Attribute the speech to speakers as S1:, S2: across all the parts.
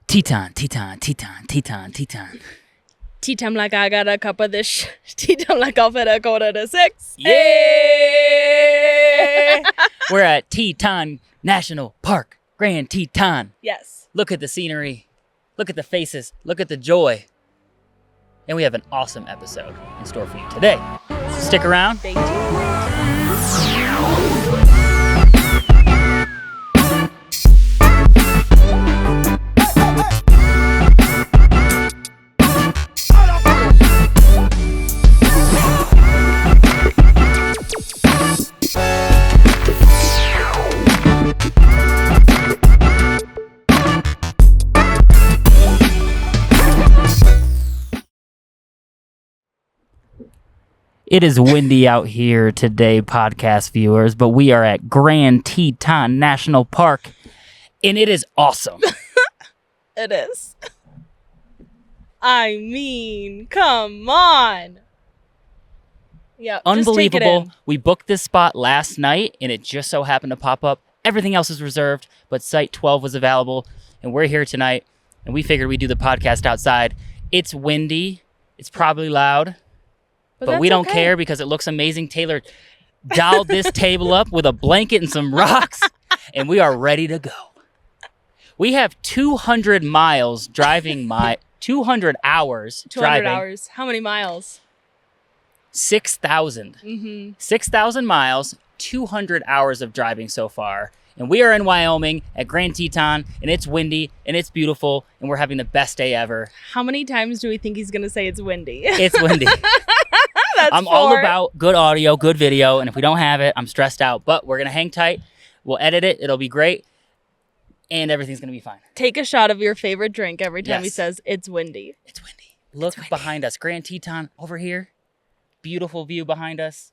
S1: Teton, Teton, Teton, Teton, Teton.
S2: Tea time like I got a cup of this. Tea time like I'll fit a quarter to 6.
S1: Yeah! We're at Teton National Park, Grand Teton.
S2: Yes.
S1: Look at the scenery. Look at the faces. Look at the joy. And we have an awesome episode in store for you today. So stick around.
S2: Stay tuned.
S1: It is windy out here today, podcast viewers, but we are at Grand Teton National Park, and it is awesome.
S2: It is. I mean, come on. Yeah,
S1: Unbelievable. We booked this spot last night, and it just so happened to pop up. Everything else is reserved, but Site 12 was available, and we're here tonight, and we figured we'd do the podcast outside. It's windy. It's probably loud. But we don't care because it looks amazing. Taylor dialed this table up with a blanket and some rocks, and we are ready to go. We have 200 miles driving 200 hours
S2: 200
S1: driving.
S2: hours. How many miles?
S1: 6,000.
S2: Mm-hmm.
S1: 6,000 miles, 200 hours of driving so far. And we are in Wyoming at Grand Teton, and it's windy, and it's beautiful, and we're having the best day ever.
S2: How many times do we think he's going to say it's windy?
S1: It's windy. I'm all about good audio, good video, and if we don't have it, I'm stressed out. But we're going to hang tight. We'll edit it. It'll be great, and everything's going to be fine.
S2: Take a shot of your favorite drink every time he
S1: Yes.
S2: says it's windy.
S1: It's windy. Look behind us. Grand Teton over here. Beautiful view behind us.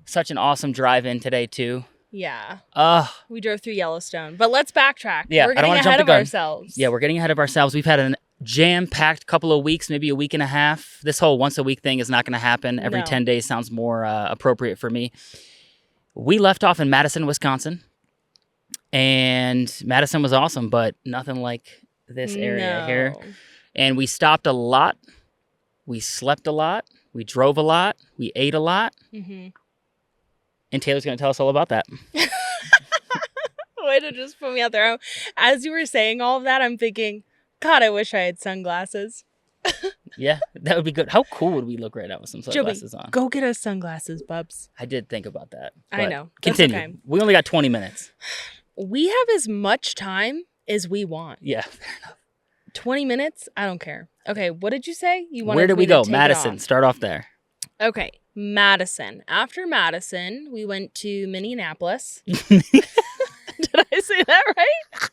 S1: Such an awesome drive-in today, too.
S2: Yeah.
S1: We
S2: drove through Yellowstone. But let's backtrack.
S1: Yeah,
S2: We're
S1: I don't
S2: getting
S1: wanna jump
S2: ahead
S1: the
S2: of
S1: gun.
S2: ourselves.
S1: Yeah, we're getting ahead of ourselves. We've had a jam-packed couple of weeks, maybe a week and a half. This whole once-a-week thing is not going to happen. Every
S2: No.
S1: 10 days sounds more appropriate for me. We left off in Madison, Wisconsin, and Madison was awesome, but nothing like this area here. And we stopped a lot. We slept a lot. We drove a lot. We ate a lot.
S2: Mm-hmm.
S1: And Taylor's going to tell us all about that.
S2: Way to just put me out there. As you were saying all of that, I'm thinking, God, I wish I had sunglasses.
S1: Yeah, that would be good. How cool would we look right now with some sunglasses
S2: Joby,
S1: on?
S2: go get us sunglasses, bubs.
S1: I did think about that.
S2: I know. That's
S1: Continue.
S2: okay.
S1: We only got 20 minutes.
S2: We have as much time as we want.
S1: Yeah, fair enough.
S2: 20 minutes? I don't care. Okay, what did you say?
S1: Where did we go? Madison. Start off there.
S2: Okay, Madison. After Madison, we went to Minneapolis. Did I say that right?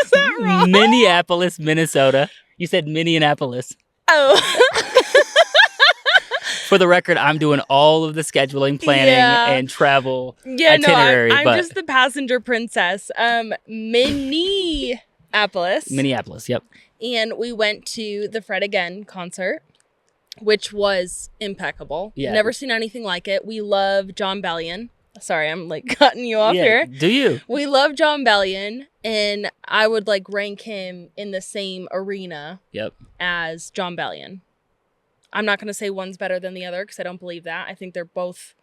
S2: Is that wrong?
S1: Minneapolis, Minnesota. You said Minneapolis.
S2: Oh.
S1: For the record, I'm doing all of the scheduling, planning, and travel itinerary.
S2: No, I'm just the passenger princess. Minneapolis.
S1: Minneapolis, yep.
S2: And we went to the Fred Again concert, which was impeccable.
S1: Yeah.
S2: Never seen anything like it. We love John Bellion. Sorry, I'm like cutting you off here.
S1: Do you?
S2: We love John Bellion, and I would like rank him in the same arena as John Bellion. I'm not going to say one's better than the other because I don't believe that. I think they're both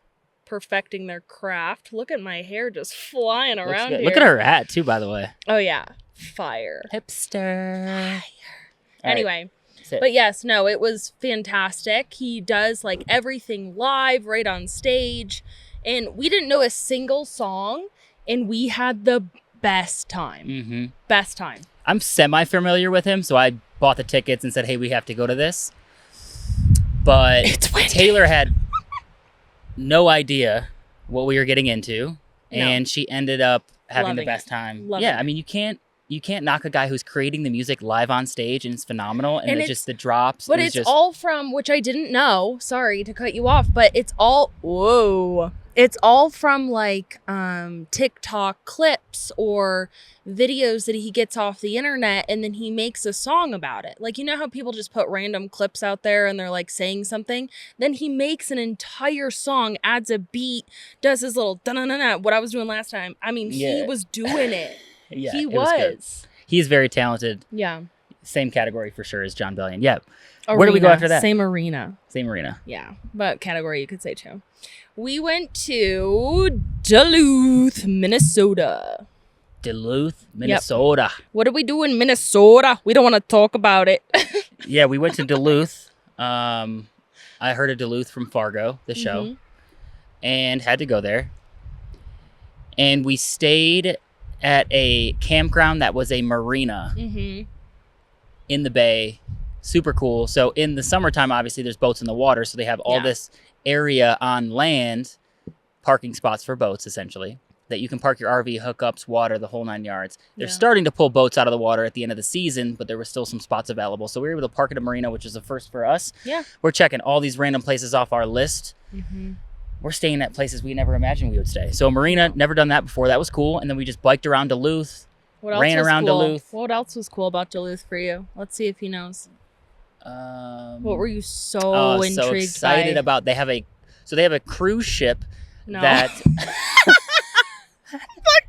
S2: perfecting their craft. Look at my hair just flying around here.
S1: Look at her hat, too, by the way.
S2: Oh, yeah. Fire.
S1: Hipster.
S2: Fire. Anyway.
S1: Right.
S2: But yes, no, it was fantastic. He does like everything live right on stage. And we didn't know a single song, and we had the best time.
S1: Mm-hmm.
S2: Best time.
S1: I'm semi-familiar with him, so I bought the tickets and said, hey, we have to go to this. But Taylor had no idea what we were getting into, and she ended up having the best time. I mean, you can't knock a guy who's creating the music live on stage, and it's phenomenal, and it's just the drops.
S2: But it's all from, which I didn't know, sorry to cut you off, but it's all It's all from like TikTok clips or videos that he gets off the internet, and then he makes a song about it. Like, you know how people just put random clips out there and they're like saying something? Then he makes an entire song, adds a beat, does his little da-na-na-na, what I was doing last time. I mean, he was doing it.
S1: Yeah,
S2: he
S1: was. He's very talented.
S2: Yeah.
S1: Same category for sure as John Bellion. Yeah.
S2: Arena.
S1: Where do we go after that?
S2: Same arena.
S1: Yeah.
S2: But category you could say too. We went to Duluth, Minnesota.
S1: Duluth, Minnesota.
S2: Yep. What did we do in Minnesota? We don't want to talk about it.
S1: Yeah, we went to Duluth. I heard of Duluth from Fargo, the show, and had to go there. And we stayed at a campground that was a marina in the bay. Super cool. So in the summertime, obviously, there's boats in the water. So they have all this area on land, parking spots for boats, essentially, that you can park your RV, hookups, water, the whole 9 yards. They're starting to pull boats out of the water at the end of the season, but there were still some spots available. So we were able to park at a marina, which is a first for us. Yeah. We're checking all these random places off our list. We're staying at places we never imagined we would stay. So marina, never done that before. That was cool. And then we just biked around Duluth, ran around Duluth.
S2: What else was cool about Duluth for you? Let's see if he knows. What were you so intrigued
S1: so excited
S2: by?
S1: about? They have a cruise ship that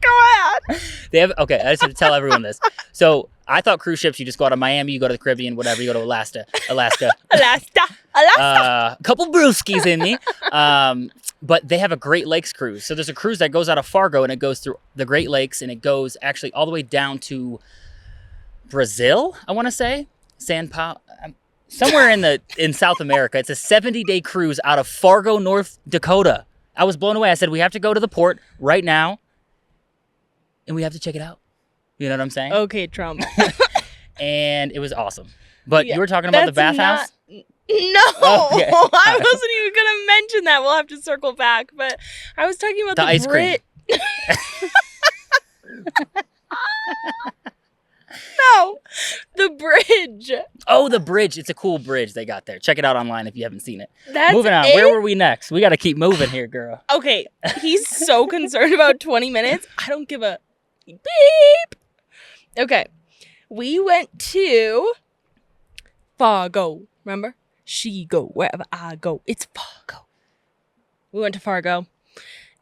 S2: Go ahead.
S1: they have. Okay, I just have to tell everyone this. So I thought cruise ships, you just go out of Miami, you go to the Caribbean, whatever, you go to Alaska. A couple brewskis in me. But they have a Great Lakes cruise. So there's a cruise that goes out of Fargo and it goes through the Great Lakes and it goes actually all the way down to Brazil, I want to say. San Paulo. Somewhere in South America. It's a 70-day cruise out of Fargo, North Dakota. I was blown away. I said, we have to go to the port right now, and we have to check it out. You know what I'm saying?
S2: Okay, Trump.
S1: And it was awesome. But you were talking about the bathhouse?
S2: No. Okay. I wasn't even going to mention that. We'll have to circle back. But I was talking about the
S1: ice cream.
S2: No, the bridge.
S1: Oh, the bridge. It's a cool bridge they got there. Check it out online if you haven't seen it.
S2: Moving
S1: on. Where were we next? We got to keep moving here, girl.
S2: Okay. He's so concerned about 20 minutes. I don't give a beep. Okay. We went to Fargo. Remember? She go wherever I go. It's Fargo. We went to Fargo.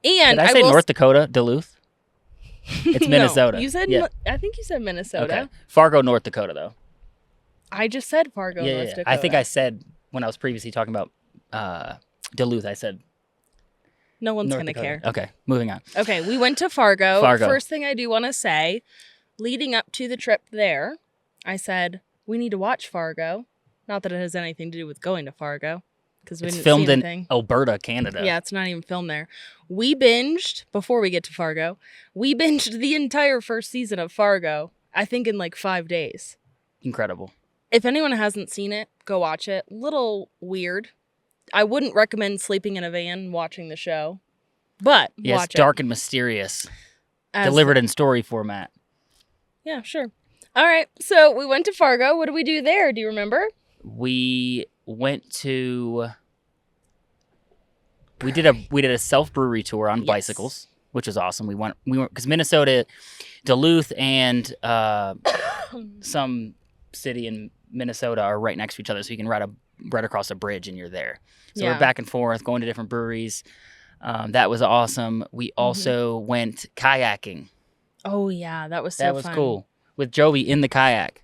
S2: And
S1: did I say North Dakota, Duluth? It's Minnesota.
S2: No, you said I think you said Minnesota.
S1: Okay. Fargo, North Dakota, though.
S2: I just said Fargo, North Dakota.
S1: I think I said when I was previously talking about Duluth, I said
S2: no one's going to care.
S1: Okay, moving on.
S2: Okay, we went to Fargo. First thing I do want to say, leading up to the trip there, I said, we need to watch Fargo. Not that it has anything to do with going to Fargo. Because we didn't
S1: filmed
S2: see anything.
S1: in Alberta, Canada.
S2: Yeah, it's not even filmed there. We binged, before we get to Fargo, we binged the entire first season of Fargo, I think in like 5 days.
S1: Incredible.
S2: If anyone hasn't seen it, go watch it. Little weird. I wouldn't recommend sleeping in a van watching the show, but watch it.
S1: It's dark and mysterious. Delivered in story format.
S2: Yeah, sure. All right, so we went to Fargo. What did we do there? Do you remember?
S1: We went to... We did a self brewery tour on bicycles, which was awesome. We went because Minnesota, Duluth, and some city in Minnesota are right next to each other, so you can ride across a bridge and you're there. So we're back and forth, going to different breweries. That was awesome. We also went kayaking.
S2: Oh yeah, that was so fun.
S1: That was cool with Joey in the kayak.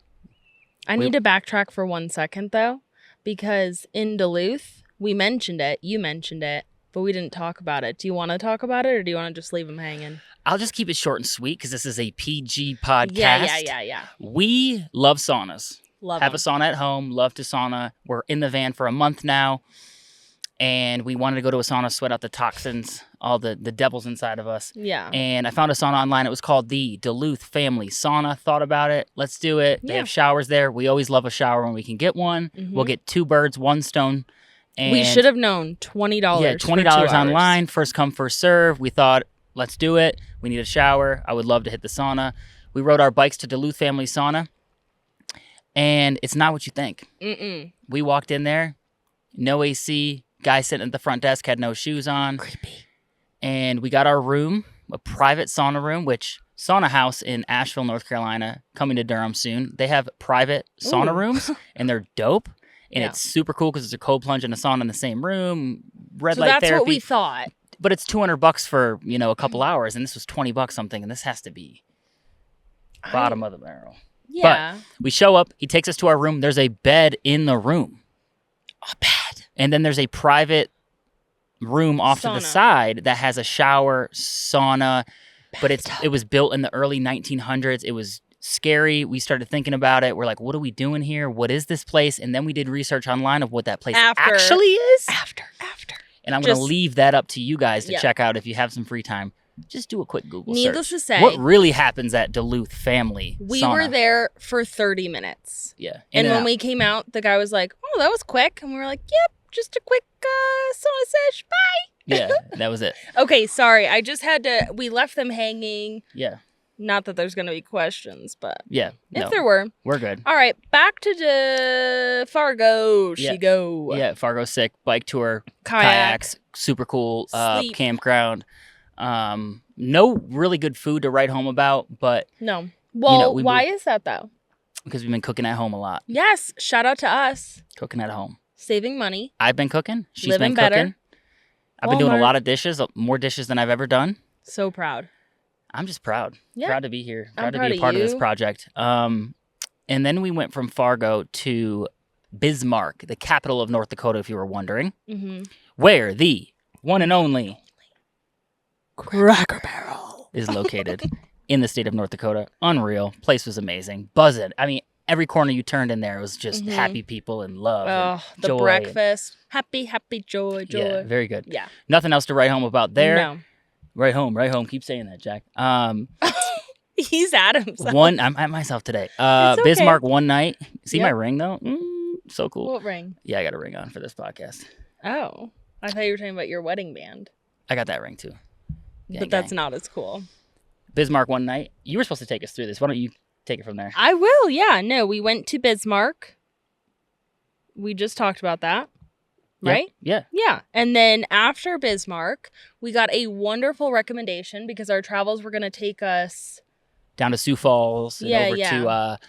S2: I need to backtrack for 1 second though, because in Duluth we mentioned it. You mentioned it. But we didn't talk about it. Do you want to talk about it, or do you want to just leave them hanging?
S1: I'll just keep it short and sweet because this is a PG podcast.
S2: Yeah.
S1: We love saunas. Have
S2: a
S1: sauna at home. Love to sauna. We're in the van for a month now. And we wanted to go to a sauna, sweat out the toxins, all the devils inside of us.
S2: Yeah.
S1: And I found a sauna online. It was called the Duluth Family Sauna. Thought about it. Let's do it. They have showers there. We always love a shower when we can get one. We'll get 2 birds, 1 stone. And
S2: we should have known $20.
S1: Yeah, $20 online, first come, first serve. We thought, let's do it. We need a shower. I would love to hit the sauna. We rode our bikes to Duluth Family Sauna, and it's not what you think. We walked in there, no AC. Guy sitting at the front desk had no shoes on.
S2: Creepy.
S1: and we got our room, a private sauna room, which Sauna House in Asheville, North Carolina, coming to Durham soon. They have private sauna rooms, and they're dope. And it's super cool because it's a cold plunge and a sauna in the same room. Red light therapy.
S2: So that's what we thought.
S1: But it's $200 for, a couple hours, and this was $20 something, and this has to be bottom of the barrel.
S2: Yeah.
S1: But we show up. He takes us to our room. There's a bed in the room.
S2: A bed.
S1: And then there's a private room off to the side that has a shower, sauna, but it was built in the early 1900s. It was scary. We started thinking about it. We're like, what are we doing here? What is this place? And then we did research online of what that place actually is.
S2: After.
S1: And I'm going to leave that up to you guys to check out if you have some free time. Just do a quick Google search.
S2: Needless to say,
S1: what really happens at Duluth Family
S2: We
S1: Sauna.
S2: were there for 30 minutes.
S1: Yeah.
S2: And when we came out, the guy was like, oh, that was quick. And we were like, yep, just a quick sauna sesh. Bye.
S1: Yeah, that was it.
S2: Okay, sorry. I just had to, we left them hanging.
S1: Yeah.
S2: Not that there's going to be questions, but
S1: if
S2: there were.
S1: We're good.
S2: All right, back to Fargo. She go.
S1: Yeah, Fargo sick. Bike tour. Kayaks. Super cool. Campground. No really good food to write home about, but...
S2: No. Well, why is that, though?
S1: Because we've been cooking at home a lot.
S2: Yes. Shout out to us.
S1: Cooking at home.
S2: Saving money.
S1: I've been cooking. She's
S2: Living
S1: been
S2: better.
S1: cooking. I've been doing a lot of dishes, more dishes than I've ever done.
S2: So proud.
S1: I'm just proud.
S2: Yeah.
S1: Proud to be here.
S2: I'm
S1: Proud to be a part of this project. And then we went from Fargo to Bismarck, the capital of North Dakota, if you were wondering, where the one and only
S2: Cracker Barrel
S1: is located in the state of North Dakota. Unreal. Place was amazing. Buzzing. I mean, every corner you turned in there was just happy people and love and
S2: the
S1: joy.
S2: Breakfast. Happy, joy.
S1: Yeah, very good.
S2: Yeah.
S1: Nothing else to write home about there.
S2: No.
S1: Right home. Keep saying that, Jack.
S2: He's at himself.
S1: I'm at myself today.
S2: It's okay.
S1: Bismarck one night. See my ring, though? So cool.
S2: What ring?
S1: Yeah, I got a ring on for this podcast.
S2: Oh. I thought you were talking about your wedding band.
S1: I got that ring, too.
S2: But that's not as cool.
S1: Bismarck one night. You were supposed to take us through this. Why don't you take it from there?
S2: I will, yeah. No, we went to Bismarck. We just talked about that. Right?
S1: Yeah.
S2: Yeah. And then after Bismarck, we got a wonderful recommendation because our travels were going to take us
S1: down to Sioux Falls and over to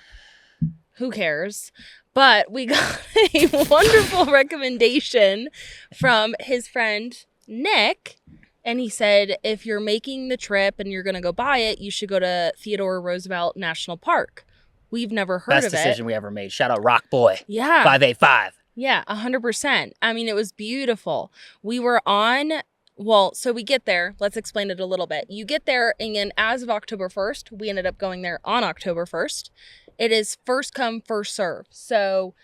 S2: who cares? But we got a wonderful recommendation from his friend Nick. And he said, if you're making the trip and you're going to go buy it, you should go to Theodore Roosevelt National Park. We've never heard of it.
S1: Best decision we ever made. Shout out Rock Boy.
S2: Yeah.
S1: 585.
S2: Yeah, 100%. I mean, it was beautiful. We were so we get there. Let's explain it a little bit. You get there, and as of October 1st, we ended up going there on October 1st. It is first come, first serve. So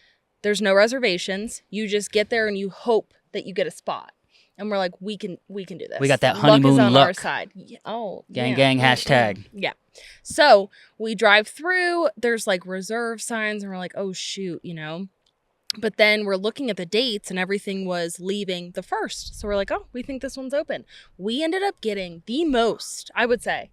S2: there's no reservations. You just get there and you hope that you get a spot. And we're like, we can do this.
S1: We got that honeymoon
S2: luck. Is on
S1: luck.
S2: our side. Oh,
S1: gang, hashtag.
S2: Yeah. So we drive through. There's like reserve signs, and we're like, oh shoot, But then we're looking at the dates, and everything was leaving the 1st. So we're like, oh, we think this one's open. We ended up getting the most, I would say,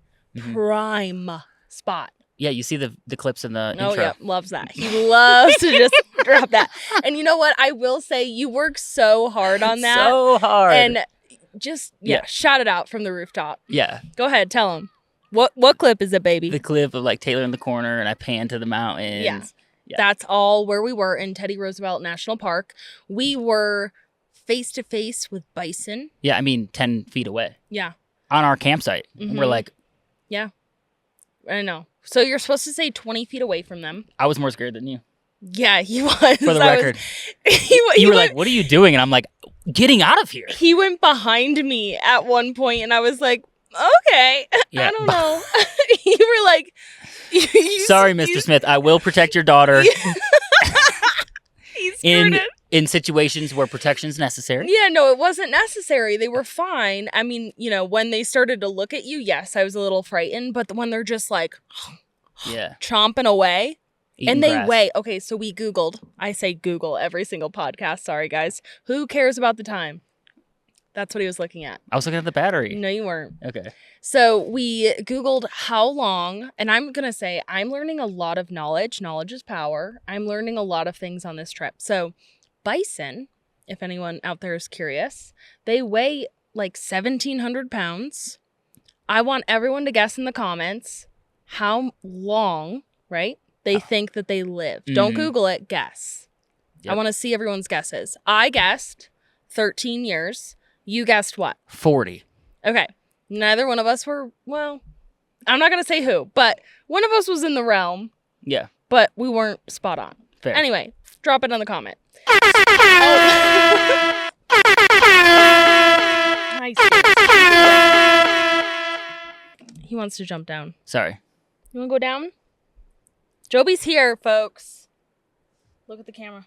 S2: prime spot.
S1: Yeah, you see the clips in the intro.
S2: Oh, yeah, loves that. He loves to just drop that. And you know what? I will say you work so hard on that.
S1: So hard.
S2: And just, shout it out from the rooftop.
S1: Yeah.
S2: Go ahead, tell him. What clip is it, baby?
S1: The clip of like Taylor in the corner, and I pan to the mountains.
S2: Yeah. That's all where we were in Teddy Roosevelt National Park. We were face to face with bison.
S1: Yeah, I mean, 10 feet away.
S2: Yeah.
S1: On our campsite. And we're like...
S2: Yeah. I know. So you're supposed to stay 20 feet away from them.
S1: I was more scared than you.
S2: Yeah, he was.
S1: For the record. You were like, what are you doing? And I'm like, getting out of here.
S2: He went behind me at one point, and I was like, okay.
S1: Yeah.
S2: I don't know. You were like...
S1: Sorry, Mr. Smith. I will protect your daughter.
S2: He screwed it.
S1: In situations where protection is necessary.
S2: Yeah, no, it wasn't necessary. They were fine. I mean, when they started to look at you, yes, I was a little frightened. But when they're just like, chomping away,
S1: Eating
S2: they
S1: grass.
S2: weigh. Okay, so we Googled. I say Google every single podcast. Sorry, guys. Who cares about the time? That's what he was looking at.
S1: I was looking at the battery.
S2: No, you weren't.
S1: Okay.
S2: So we Googled how long, and I'm going to say I'm learning a lot of knowledge. Knowledge is power. I'm learning a lot of things on this trip. So bison, if anyone out there is curious, they weigh like 1,700 pounds. I want everyone to guess in the comments how long, right, they think that they lived. Don't Google it. Guess. Yep. I want to see everyone's guesses. I guessed 13 years. You guessed what?
S1: 40.
S2: Okay. Neither one of us were, well, I'm not going to say who, but one of us was in the realm.
S1: Yeah.
S2: But we weren't spot on.
S1: Fair.
S2: Anyway, drop it on the comment. Nice. He wants to jump down.
S1: Sorry.
S2: You want to go down? Joby's here, folks. Look at the camera.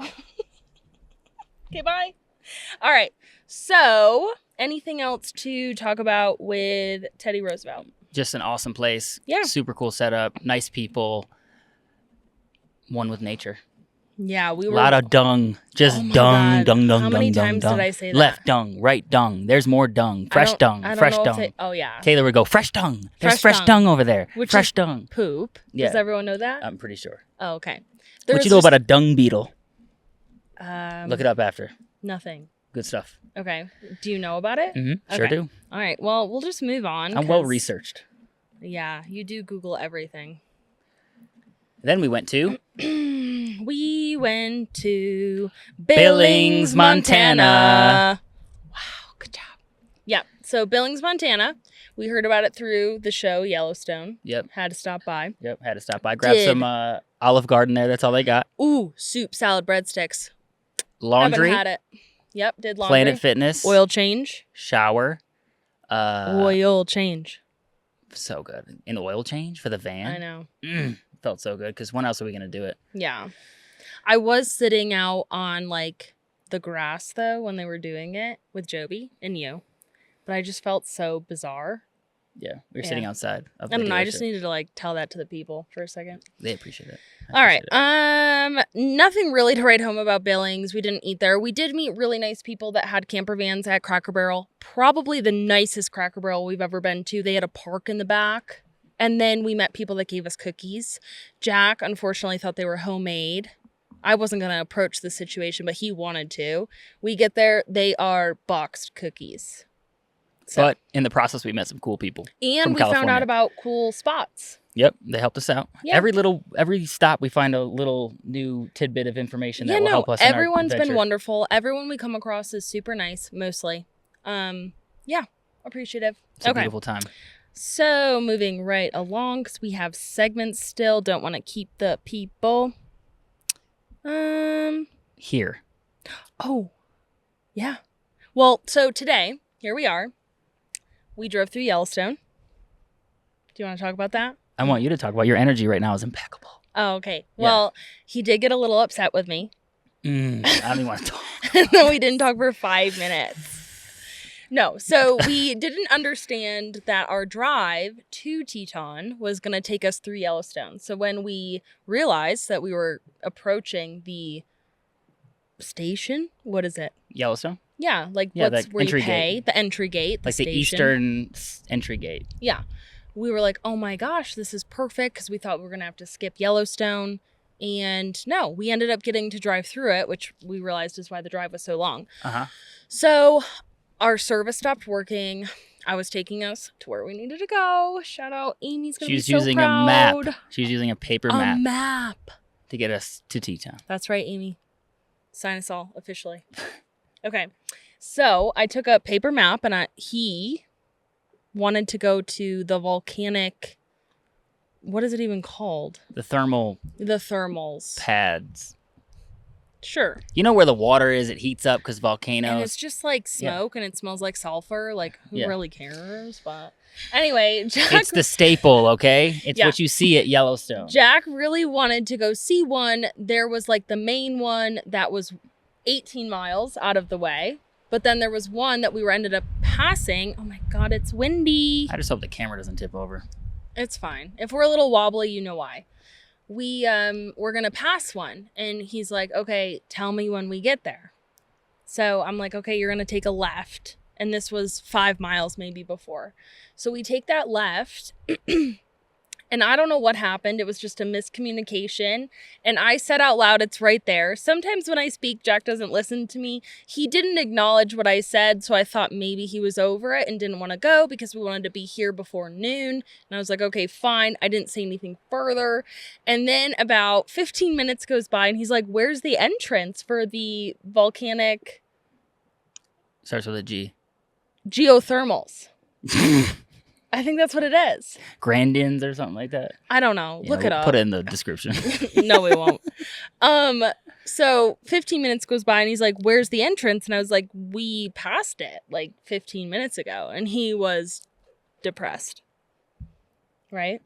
S2: Okay, bye. All right. So, anything else to talk about with Teddy Roosevelt?
S1: Just an awesome place.
S2: Yeah.
S1: Super cool setup. Nice people. One with nature.
S2: Yeah, we were.
S1: A lot of dung. Just dung.
S2: How many times did I say that?
S1: Left dung, right dung. There's more dung. Fresh dung. Fresh dung.
S2: Oh, yeah.
S1: Kayla would go, fresh dung. There's fresh dung over there.
S2: Which
S1: fresh
S2: is
S1: dung.
S2: Poop.
S1: Yeah.
S2: Does everyone know that?
S1: I'm pretty sure.
S2: Oh, okay.
S1: What you know about a dung beetle?
S2: Look
S1: it up after.
S2: Nothing.
S1: Good stuff.
S2: Okay. Do you know about it?
S1: Mm-hmm. Sure do.
S2: All right. Well, we'll just move on.
S1: I'm well researched.
S2: Yeah, you do Google everything.
S1: Then we went to...
S2: Billings, Montana. Wow, good job. Yeah, so Billings, Montana. We heard about it through the show Yellowstone.
S1: Yep.
S2: Had to stop by.
S1: Yep, had to stop by. Grab some Olive Garden there. That's all they got.
S2: Ooh, soup, salad, breadsticks.
S1: Laundry.
S2: Haven't had it. Yep, did laundry.
S1: Planet Fitness.
S2: Oil change.
S1: Shower.
S2: Oil change.
S1: So good. An oil change for the van.
S2: I know.
S1: Felt so good because when else are we going to do it?
S2: Yeah. I was sitting out on like the grass though when they were doing it with Joby and you, but I just felt so bizarre.
S1: Yeah, we were sitting outside.
S2: I don't know. I just needed to like tell that to the people for a second.
S1: They appreciate it.
S2: All right. Nothing really to write home about Billings. We didn't eat there. We did meet really nice people that had camper vans at Cracker Barrel. Probably the nicest Cracker Barrel we've ever been to. They had a park in the back. And then we met people that gave us cookies. Jack, unfortunately, thought they were homemade. I wasn't going to approach the situation, but he wanted to. We get there, they are boxed cookies. So.
S1: But in the process, we met some cool people.
S2: And we found out about cool spots.
S1: Yep, they helped us out.
S2: Yeah.
S1: Every stop, we find a little new tidbit of information that will help us.
S2: Everyone's been wonderful. Everyone we come across is super nice, mostly. Yeah, appreciative.
S1: It's a beautiful time.
S2: So moving right along, because we have segments still. Don't want to keep the people.
S1: Here.
S2: Oh, yeah. Well, so today, here we are. We drove through Yellowstone. Do you want to talk about that?
S1: I want you to talk about your energy right now is impeccable.
S2: Oh, okay. Yeah. Well, he did get a little upset with me.
S1: I don't even want to talk.
S2: No, we didn't talk for 5 minutes. No, so we didn't understand that our drive to Teton was going to take us through Yellowstone. So when we realized that we were approaching the station, what is it?
S1: Yellowstone?
S2: Yeah, like what's where you pay,
S1: gate.
S2: The entry gate,
S1: like
S2: station.
S1: The eastern entry gate.
S2: Yeah. We were like, oh my gosh, this is perfect because we thought we were going to have to skip Yellowstone. And no, we ended up getting to drive through it, which we realized is why the drive was so long.
S1: Uh-huh.
S2: So our service stopped working. I was taking us to where we needed to go. Shout out, Amy's going to be so proud.
S1: She was using a map. She was using a paper map.
S2: A map.
S1: To get us to Teton.
S2: That's right, Amy. Sign us all officially. Okay. So I took a paper map and he wanted to go to the volcanic, what is it even called?
S1: The thermals.
S2: Pads. Sure.
S1: You know where the water is? It heats up because volcanoes.
S2: And it's just like smoke and it smells like sulfur. Like, who really cares? But anyway, Jack...
S1: It's the staple, okay? It's what you see at Yellowstone.
S2: Jack really wanted to go see one. There was like the main one that was 18 miles out of the way. But then there was one that we ended up passing. Oh my God, it's windy.
S1: I just hope the camera doesn't tip over.
S2: It's fine. If we're a little wobbly, you know why. We're going to pass one. And he's like, okay, tell me when we get there. So I'm like, okay, you're going to take a left. And this was 5 miles maybe before. So we take that left And I don't know what happened. It was just a miscommunication. And I said out loud, it's right there. Sometimes when I speak, Jack doesn't listen to me. He didn't acknowledge what I said, so I thought maybe he was over it and didn't want to go because we wanted to be here before noon. And I was like, okay, fine. I didn't say anything further. And then about 15 minutes goes by and he's like, where's the entrance for the volcanic...
S1: Starts with a G.
S2: Geothermals. I think that's what it is.
S1: Grandins or something like that.
S2: I don't know.
S1: Yeah,
S2: Look it up.
S1: Put it in the description.
S2: No, we won't. So 15 minutes goes by and he's like, where's the entrance? And I was like, we passed it like 15 minutes ago. And he was depressed. Right?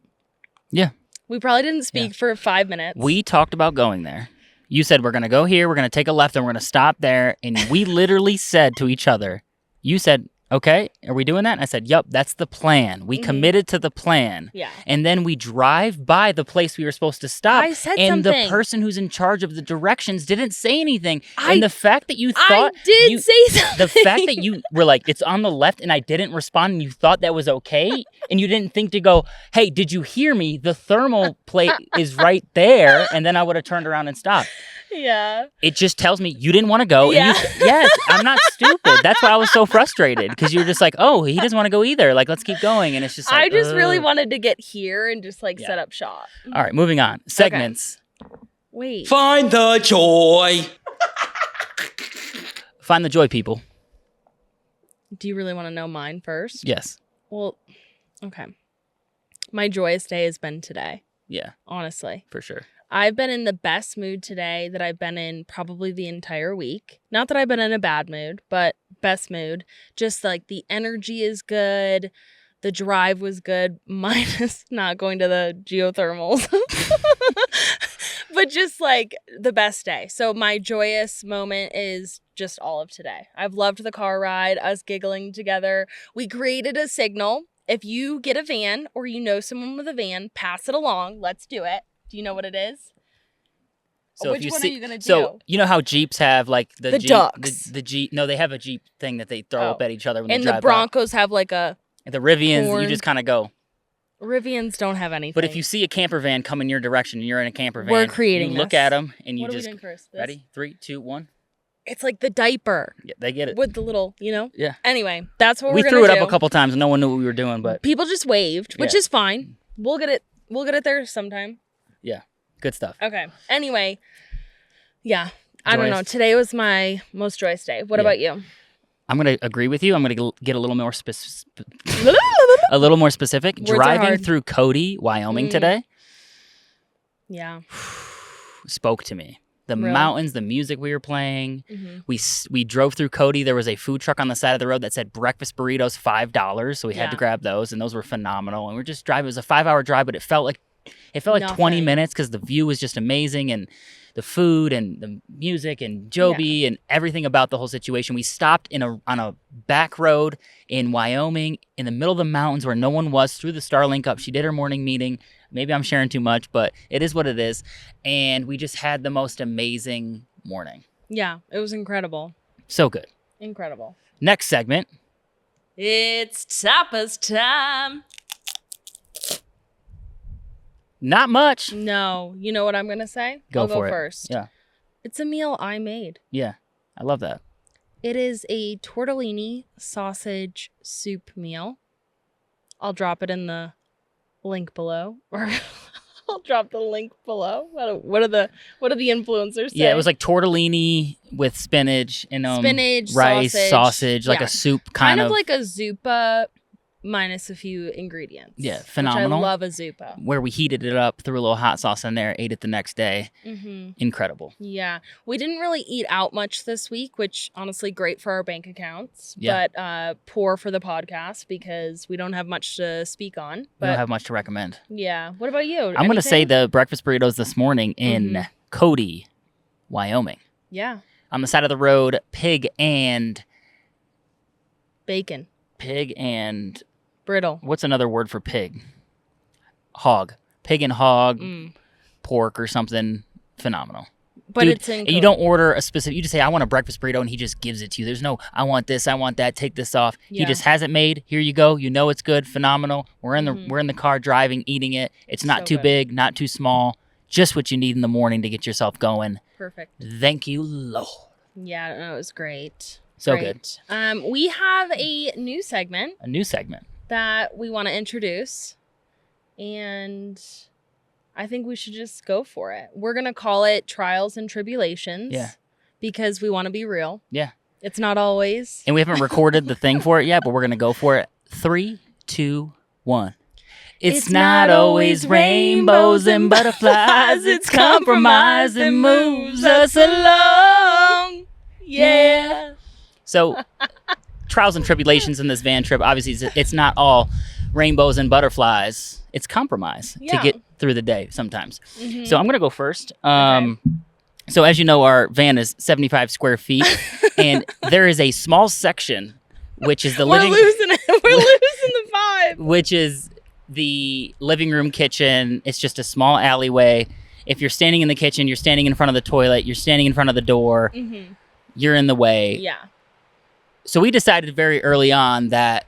S1: Yeah.
S2: We probably didn't speak for 5 minutes.
S1: We talked about going there. You said, we're going to go here, we're going to take a left, and we're going to stop there. And we literally said to each other, you said, okay, are we doing that? And I said, yup, that's the plan. We committed to the plan.
S2: Yeah.
S1: And then we drive by the place we were supposed to stop.
S2: I said
S1: and
S2: something.
S1: the person who's in charge of the directions didn't say anything. And the fact that you thought...
S2: I did say something.
S1: The fact that you were like, it's on the left, and I didn't respond, and you thought that was okay, and you didn't think to go, hey, did you hear me? The thermal plate is right there, and then I would have turned around and stopped.
S2: Yeah.
S1: It just tells me you didn't want to go.
S2: Yeah.
S1: And yes, I'm not stupid. That's why I was so frustrated, because you were just like, oh, he doesn't want to go either. Like, let's keep going. And it's just like,
S2: I just really wanted to get here and just like set up shop.
S1: All right, moving on. Segments.
S2: Okay. Wait.
S3: Find the joy.
S1: Find the joy, people.
S2: Do you really want to know mine first?
S1: Yes.
S2: Well, okay. My joyous day has been today.
S1: Yeah.
S2: Honestly.
S1: For sure.
S2: I've been in the best mood today that I've been in probably the entire week. Not that I've been in a bad mood, but best mood. Just like the energy is good. The drive was good, minus not going to the geothermals. But just like the best day. So my joyous moment is just all of today. I've loved the car ride, us giggling together. We created a signal. If you get a van or you know someone with a van, pass it along. Let's do it. Do you know what it is?
S1: So
S2: Which one are you going to do?
S1: So, you know how Jeeps have like the Jeep,
S2: ducks.
S1: The Jeep. No, they have a Jeep thing that they throw up at each other when
S2: and
S1: they drive
S2: the Broncos have like a...
S1: by. The Rivians,
S2: horn.
S1: you just kind of go.
S2: Rivians don't have anything.
S1: But if you see a camper van come in your direction and you're in a camper van,
S2: we're creating
S1: you look
S2: this.
S1: at them and you
S2: What
S1: just...
S2: are we doing first? This?
S1: Ready? 3, 2, 1.
S2: It's like the diaper.
S1: Yeah, they get it.
S2: With the little, you know?
S1: Yeah.
S2: Anyway, that's what
S1: we
S2: we're
S1: threw
S2: going to
S1: it
S2: do.
S1: up a couple times and no one knew what we were doing, but...
S2: People just waved, which is fine. We'll get it there sometime.
S1: Yeah. Good stuff.
S2: Okay. Anyway, yeah. I don't know. Today was my most joyous day. What about you?
S1: I'm going to agree with you. I'm going to get a little more a little more specific.
S2: Words are
S1: Driving
S2: hard.
S1: through Cody, Wyoming today
S2: Yeah.
S1: spoke to me. The
S2: Really?
S1: mountains, the music we were playing.
S2: Mm-hmm.
S1: We drove through Cody. There was a food truck on the side of the road that said breakfast burritos $5, so we had to grab those, and those were phenomenal. And we were just driving. It was a 5-hour drive, but it felt like 20
S2: Nothing.
S1: minutes because the view was just amazing, and the food and the music and Joby and everything about the whole situation. We stopped on a back road in Wyoming in the middle of the mountains where no one was, threw the Starlink up. She did her morning meeting. Maybe I'm sharing too much, but it is what it is. And we just had the most amazing morning.
S2: Yeah. It was incredible.
S1: So good.
S2: Incredible.
S1: Next segment.
S2: It's tapas time.
S1: Not much.
S2: No. You know what I'm going to say?
S1: Go
S2: I'll
S1: for
S2: go
S1: it.
S2: first.
S1: Yeah.
S2: It's a meal I made.
S1: Yeah. I love that.
S2: It is a tortellini sausage soup meal. I'll drop it in the link below, or I'll drop the link below. What do the influencers say?
S1: Yeah, it was like tortellini with spinach and
S2: spinach,
S1: rice, sausage, like
S2: yeah.
S1: a soup
S2: kind
S1: of
S2: like a zuppa minus a few ingredients.
S1: Yeah, phenomenal.
S2: Which I love a zuppa.
S1: where we heated it up, threw a little hot sauce in there, ate it the next day.
S2: Mm-hmm.
S1: Incredible.
S2: Yeah. We didn't really eat out much this week, which honestly great for our bank accounts,
S1: Yeah.
S2: but poor for the podcast because we don't have much to speak on.
S1: We
S2: But
S1: don't have much to recommend.
S2: yeah. What about you?
S1: I'm going to say
S2: Anything?
S1: the breakfast burritos this morning in Cody, Wyoming.
S2: Yeah.
S1: On the side of the road, pig and
S2: Bacon. Brittle.
S1: What's another word for pig? Hog. Pig and hog,
S2: Mm.
S1: pork or something. Phenomenal.
S2: But
S1: Dude,
S2: it's in
S1: and you don't order a specific, you just say, I want a breakfast burrito, and he just gives it to you. There's no, I want this, I want that, take this off.
S2: Yeah.
S1: He just has it made. Here you go. You know it's good, phenomenal. We're in the car driving, eating it. It's not too big, not too small. Just what you need in the morning to get yourself going.
S2: Perfect.
S1: Thank you, Lord.
S2: Yeah, no, it was great.
S1: So
S2: great. Good. We have a new segment.
S1: A new segment.
S2: That we want to introduce. And I think we should just go for it. We're going to call it Trials and Tribulations.
S1: Yeah.
S2: Because we want to be real.
S1: Yeah.
S2: It's not always.
S1: And we haven't recorded the thing for it yet, but we're going to go for it. 3, 2, 1. It's not always rainbows and butterflies. It's compromise that moves us along. Yeah. So, trials and tribulations in this van trip. Obviously, it's not all rainbows and butterflies. It's compromise to get through the day sometimes. Mm-hmm. So, I'm going to go first. Okay. So, as you know, our van is 75 square feet, and there is a small section, which is the living...
S2: We're losing the vibe.
S1: Which is the living room kitchen. It's just a small alleyway. If you're standing in the kitchen, you're standing in front of the toilet, you're standing in front of the door, you're in the way.
S2: Yeah.
S1: So we decided very early on that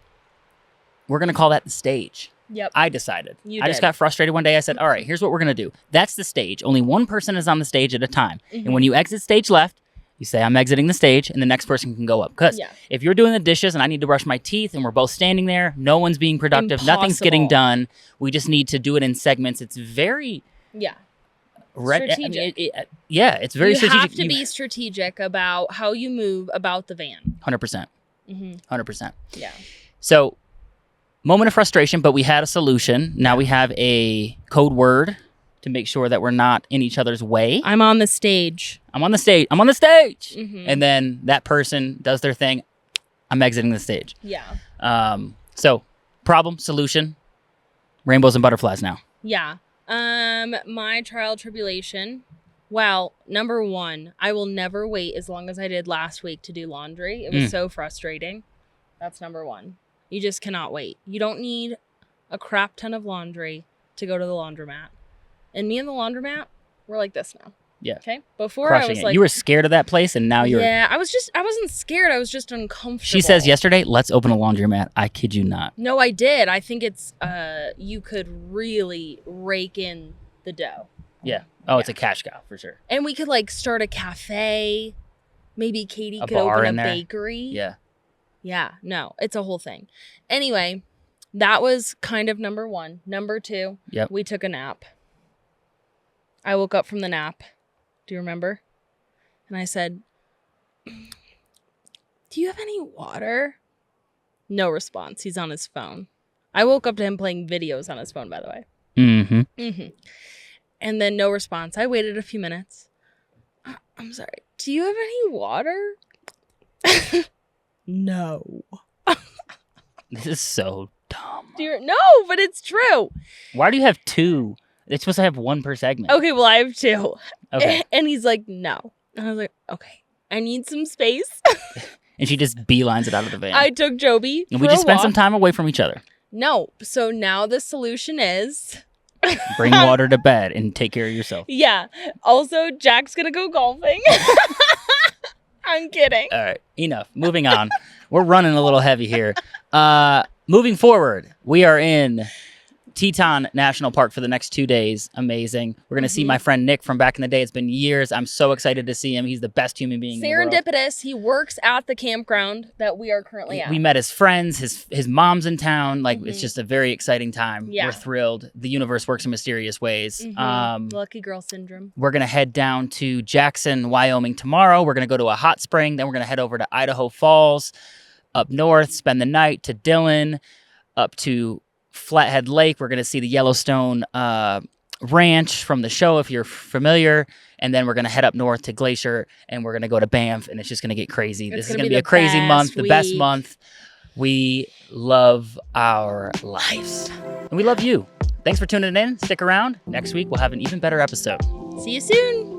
S1: we're going to call that the stage.
S2: Yep.
S1: I decided.
S2: You
S1: I just got frustrated one day. I said, all right, here's what we're going to do. That's the stage. Only one person is on the stage at a time. And when you exit stage left, you say, I'm exiting the stage, and the next person can go up. Because if you're doing the dishes and I need to brush my teeth and we're both standing there, no one's being productive.
S2: Impossible.
S1: Nothing's getting done. We just need to do it in segments. It's very...
S2: strategic.
S1: It's very strategic.
S2: You have to be strategic about how you move about the van.
S1: 100%. 100%.
S2: Yeah.
S1: So, moment of frustration, but we had a solution. Now we have a code word to make sure that we're not in each other's way.
S2: I'm on the stage.
S1: I'm on the stage. I'm on the stage. And then that person does their thing. I'm exiting the stage.
S2: Yeah.
S1: So, problem, solution, rainbows and butterflies now.
S2: Yeah. My trial tribulation. Well, number one, I will never wait as long as I did last week to do laundry. It was so frustrating. That's number one. You just cannot wait. You don't need a crap ton of laundry to go to the laundromat. And me and the laundromat, we're like this now.
S1: Yeah.
S2: Okay. Before
S1: Crushing
S2: I was
S1: it.
S2: like,
S1: you were scared of that place, and now you're.
S2: Yeah, I wasn't scared. I was just uncomfortable.
S1: She says yesterday, let's open a laundromat. I kid you not.
S2: No, I did. I think it's you could really rake in the dough.
S1: Yeah. Oh, it's a cash cow for sure.
S2: And we could like start a cafe. Maybe Katie could
S1: bar
S2: open
S1: in
S2: a
S1: there.
S2: bakery.
S1: Yeah.
S2: Yeah. No, it's a whole thing. Anyway, that was kind of number one. Number two, we took a nap. I woke up from the nap. Do you remember? And I said, do you have any water? No response. He's on his phone. I woke up to him playing videos on his phone, by the way. And then no response. I waited a few minutes. I'm sorry. Do you have any water? No.
S1: This is so dumb.
S2: No, but it's true.
S1: Why do you have two? It's supposed to have one per segment.
S2: Okay, well, I have two.
S1: Okay.
S2: And he's like, no. And I was like, okay, I need some space.
S1: And she just beelines it out of the van.
S2: I took Joby
S1: and we just spent some time away from each other.
S2: No. So now the solution is...
S1: Bring water to bed and take care of yourself.
S2: Yeah. Also, Jack's going to go golfing. I'm kidding.
S1: All right. Enough. Moving on. We're running a little heavy here. Moving forward, we are in Teton National Park for the next 2 days. Amazing. We're going to see my friend Nick from back in the day. It's been years. I'm so excited to see him. He's the best human being in the world.
S2: Serendipitous. He works at the campground that we are currently at.
S1: We met his friends. His mom's in town. Like, it's just a very exciting time.
S2: Yeah.
S1: We're thrilled. The universe works in mysterious ways.
S2: Lucky girl syndrome.
S1: We're going to head down to Jackson, Wyoming tomorrow. We're going to go to a hot spring. Then we're going to head over to Idaho Falls, up north, spend the night to Dillon, up to Flathead Lake. We're going to see the Yellowstone Ranch from the show, if you're familiar. And then we're going to head up north to Glacier, and we're going to go to Banff, and it's just going to get crazy. This is going to be a crazy month, the best month. We love our lives. And we love you. Thanks for tuning in. Stick around. Next week, we'll have an even better episode.
S2: See you soon.